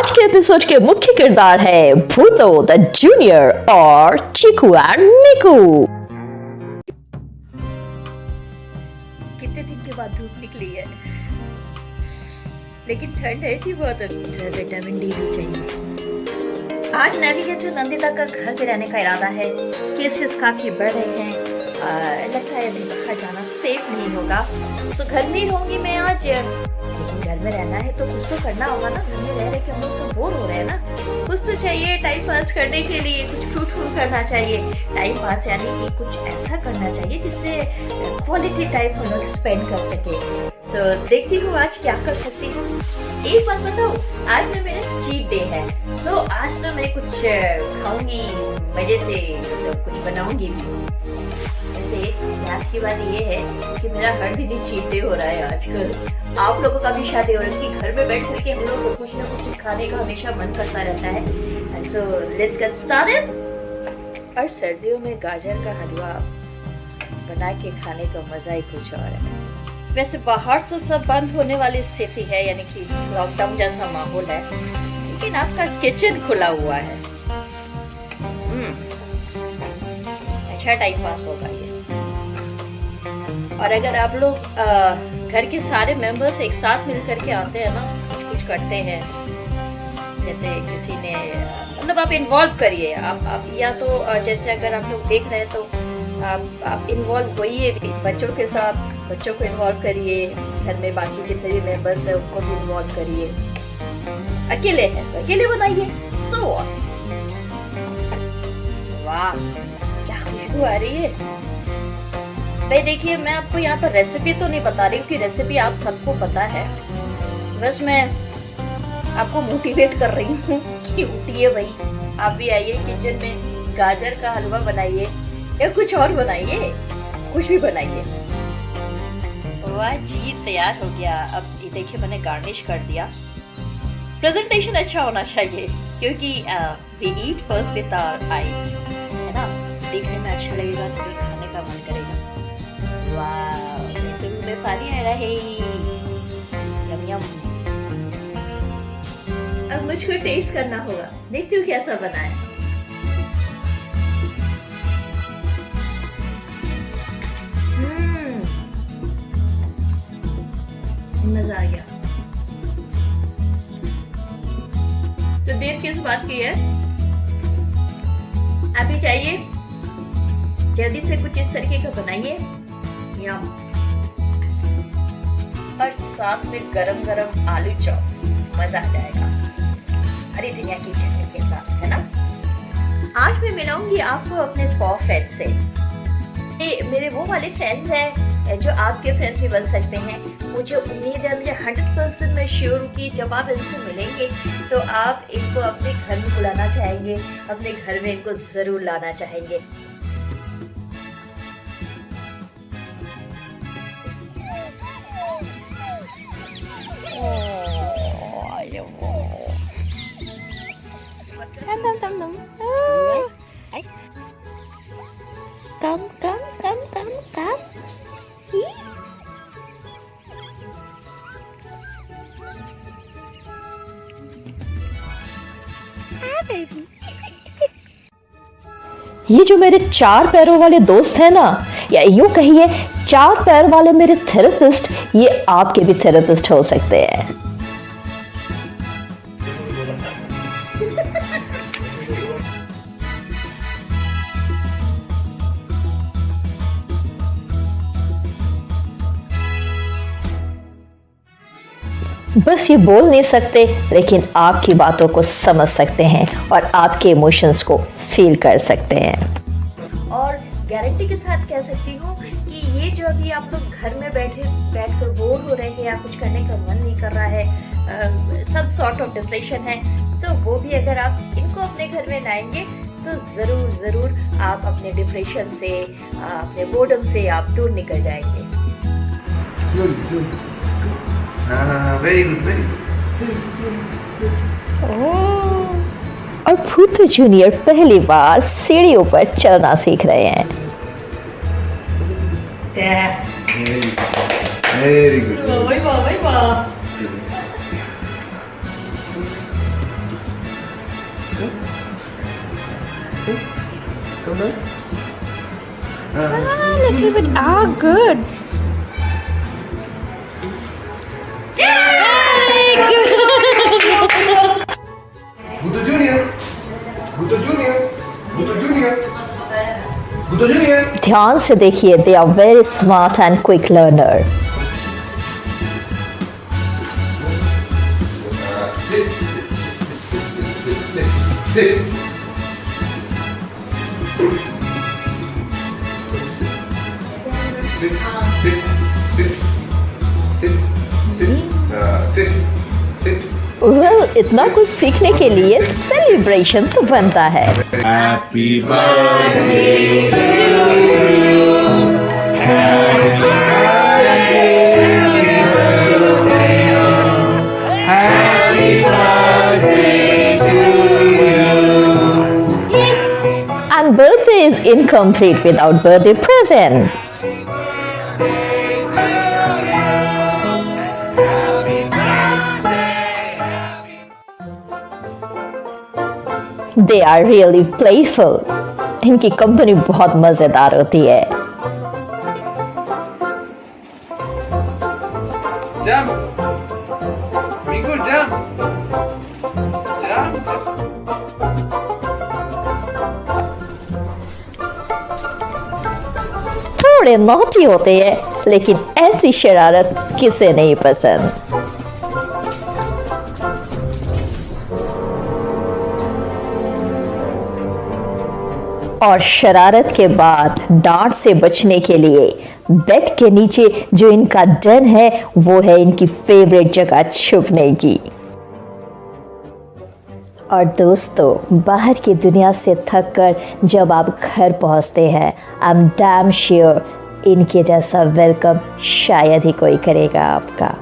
आज के एपिसोड के मुख्य किरदार है भूतो द जूनियर और चीकू एंड मिकू। कितने दिन के बाद धूप निकली है, लेकिन ठंड है जी बहुत। विटामिन डी भी चाहिए। आज नेविगेटर नंदिता का घर पे रहने का इरादा है। केसेस काफी बढ़ रहे हैं। लगता है अभी बाहर जाना सेफ नहीं होगा, तो घर में ही रहूंगी मैं आज। लेकिन घर में रहना है तो कुछ तो करना होगा ना। घर में रह रहे के हम लोग सब बोर हो रहे हैं ना। कुछ तो चाहिए टाइम पास करने के लिए, कुछ फ्रूटफुल करना चाहिए। टाइम पास यानी कि कुछ ऐसा करना चाहिए जिससे क्वालिटी टाइम हम लोग स्पेंड कर सके। सो देखती हूँ आज क्या कर सकती हूँ। एक बात बताओ, आज तो मेरा चीट डे है। सो आज तो मैं कुछ खाऊंगी मजे से, तो कुछ बनाऊंगी भी। आज की बात ये है कि मेरा हर दिन ही चीट डे हो रहा है आजकल। आप लोगों का भी शादी हो रहा है कि घर में बैठ करके हम लोग को कुछ ना कुछ खाने का हमेशा मन करता रहता है। So let's get started. और सर्दियों में गाजर का हलवा बना के खाने का मजा ही कुछ और है। वैसे बाहर तो सब बंद होने वाली स्थिति है, यानी कि लॉकडाउन जैसा माहौल है, लेकिन आपका किचन खुला हुआ है। अच्छा टाइम पास होगा ये। और अगर आप लोग घर के सारे मेंबर्स एक साथ मिलकर के आते हैं ना, कुछ करते हैं, जैसे किसी ने मतलब आप इन्वॉल्व करिए। आप या तो जैसे अगर आप लोग देख रहे हैं तो आप इन्वॉल्व होइए बच्चों के साथ। बच्चों को इन्वॉल्व करिए, घर में बाकी जितने भी मेंबर्स हैं उनको भी इन्वॉल्व करिए। अकेले हैं तो अकेले बनाइए। सो वाह क्या खुशबू आ रही है भाई। देखिए मैं आपको यहाँ पर रेसिपी तो नहीं बता रही हूँ कि रेसिपी आप सबको पता है। बस मैं आपको मोटिवेट कर रही हूँ कि उठिए भाई, आप भी आइए किचन में, गाजर का हलवा बनाइए या कुछ और बनाइए, कुछ भी बनाइए। वाह जी तैयार हो गया। अब ये देखिए मैंने गार्निश कर दिया। प्रेजेंटेशन अच्छा होना चाहिए क्योंकि we eat first with our eyes, है ना। देखने में अच्छा लगेगा तो खाने का मन करेगा। वाह मुंह में पानी आ रहा है। यम यम। अब मुझको टेस्ट करना होगा, देखती हूँ कैसा बना है। मजा आ गया। तो देर किस बात की है, अभी चाहिए जल्दी से कुछ इस तरीके का बनाइए। यम। और साथ में गरम गरम आलू चॉप, मजा आ जाएगा हरी धनिया की चटनी के साथ, है ना। आज मैं मिलाऊंगी आपको अपने पॉ फ्रेंड से। मेरे वो वाले फ्रेंड्स हैं जो आपके फ्रेंड्स भी बन सकते हैं। मुझे उम्मीद है, मुझे 100% मैं श्योर हूँ कि जब आप इनसे मिलेंगे तो आप इनको अपने घर में बुलाना चाहेंगे, अपने घर में इनको जरूर लाना चाहेंगे। Come. ये जो मेरे 4 पैरों वाले दोस्त हैं ना, या यूं कहिए 4 पैर वाले मेरे थेरेपिस्ट, ये आपके भी थेरेपिस्ट हो सकते हैं। बस ये बोल नहीं सकते, लेकिन आपकी बातों को समझ सकते हैं और आपके इमोशंस को फील कर सकते हैं। और गारंटी के साथ कह सकती हूँ कि ये जो अभी आप लोग घर में बैठकर बोर हो रहे हैं या कुछ करने का मन नहीं कर रहा है, सब सॉर्ट ऑफ डिप्रेशन है, तो वो भी अगर आप इनको अपने घर में लाएंगे तो जरूर आप अपने डिप्रेशन से, अपने बोर्डम से आप दूर निकल जाएंगे। very good. और भूतो जूनियर पहली बार सीढ़ियों पर चलना सीख रहे हैं। Very good. वाह। shoulder. Little bit. Ah, good. Buto Junior. Buto Junior. Buto Junior. Buto Junior. ध्यान से देखिए, they are very smart and quick learner. Sit. Sit. Sit. Well, इतना कुछ सीखने के लिए सेलिब्रेशन तो बनता है। Happy birthday to you. Happy birthday to you. And birthday is incomplete without birthday present. They are really playful. इनकी company बहुत मजेदार होती है। Jump. Miku, jump. Jump. थोड़े नॉटी होते हैं, लेकिन ऐसी शरारत किसे नहीं पसंद। और शरारत के बाद डांट से बचने के लिए बेड के नीचे जो इनका डन है, वो है इनकी फेवरेट जगह छुपने की। और दोस्तों, बाहर की दुनिया से थक कर जब आप घर पहुंचते हैं, आई एम डैम श्योर इनके जैसा वेलकम शायद ही कोई करेगा आपका।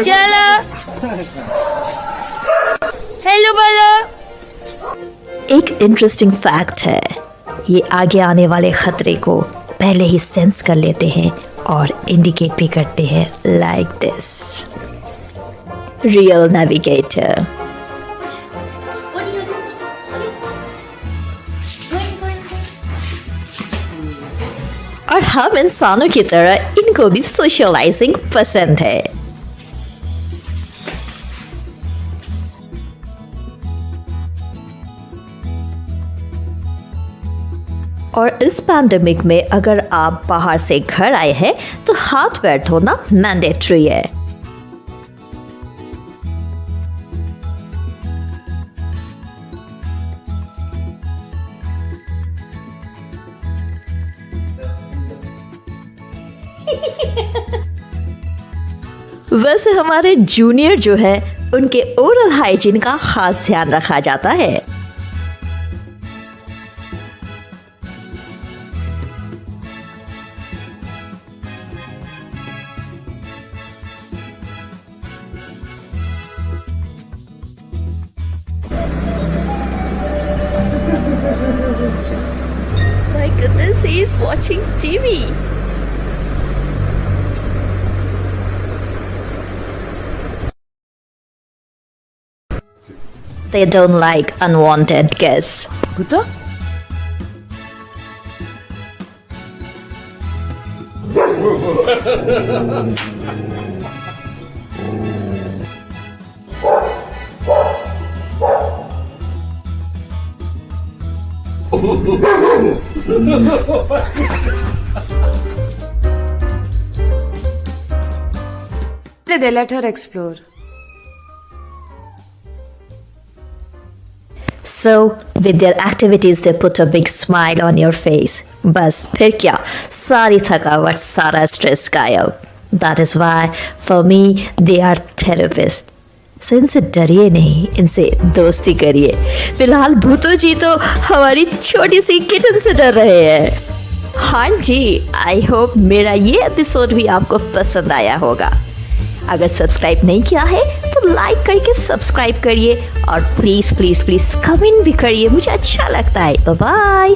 चलो हेलो बोलो। एक इंटरेस्टिंग फैक्ट है, ये आगे आने वाले खतरे को पहले ही सेंस कर लेते हैं और इंडिकेट भी करते हैं, लाइक दिस। Real navigator. और हम इंसानों की तरह इनको भी सोशलाइजिंग पसंद है। और इस पैंडेमिक में अगर आप बाहर से घर आए हैं तो हाथ पैर धोना मैंडेटरी है। वैसे हमारे जूनियर जो है, उनके ओरल हाइजीन का खास ध्यान रखा जाता है। My goodness, he is watching TV. They don't like unwanted guests. Buto? They let her explore. So, with their activities, they put a big smile on your face. बस फिर क्या, सारी थकावट, सारा स्ट्रेस गायब. That is why, for me, they are therapists. So, इनसे डरिए नहीं, इनसे दोस्ती करिए. फिलहाल भूतो जी तो हमारी छोटी सी किटन से डर रहे हैं. हाँ जी, आई होप मेरा ये एपिसोड भी आपको पसंद आया होगा. अगर सब्सक्राइब नहीं किया है तो लाइक करके सब्सक्राइब करिए और प्लीज प्लीज प्लीज कमेंट भी करिए, मुझे अच्छा लगता है. Bye bye.